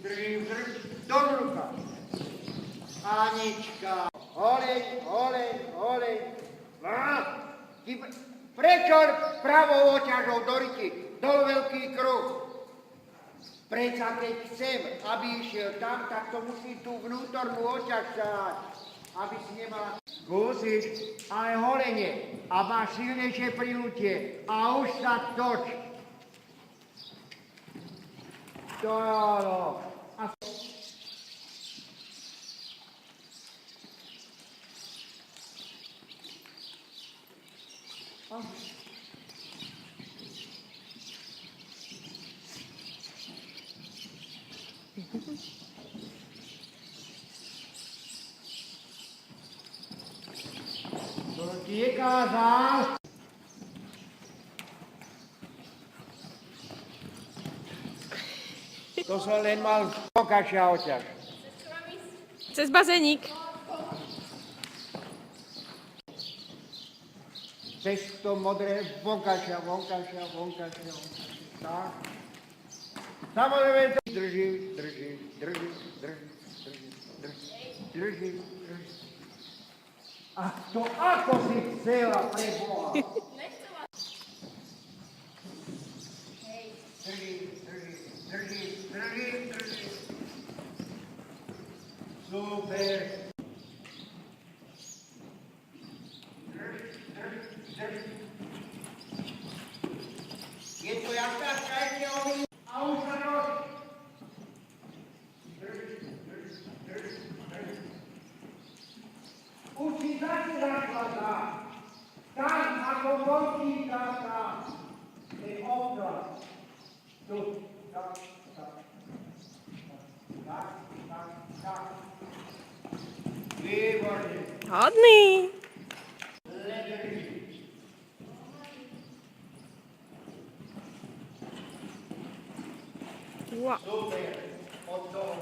Drž. Do ruka. Anička. Olej. Prečo pravou oťažou do ryti, dol veľký kruh. Preca keď chcem, aby išiel tam, tak to musí tú vnútornú oťaž sáť, aby si nemala skúsiť, ale holenie a máš silnejšie prilutie a už sa toč. To áno. To ti je kázal. To som len mal vonkajšia oťaž. Cez bazénik. Cez to modré, vonkajšia. Tak. Samozrejme to drží. A to ako si chcela, preboha. Drží. Super. Drž. Je to jaká šajte oný a už sa rož. Drž. Už si zase zakladá. Tam ako volkýka tam. Je obraz. Tu. Tak. Výborne. Hodný. Wow. Super. Od toho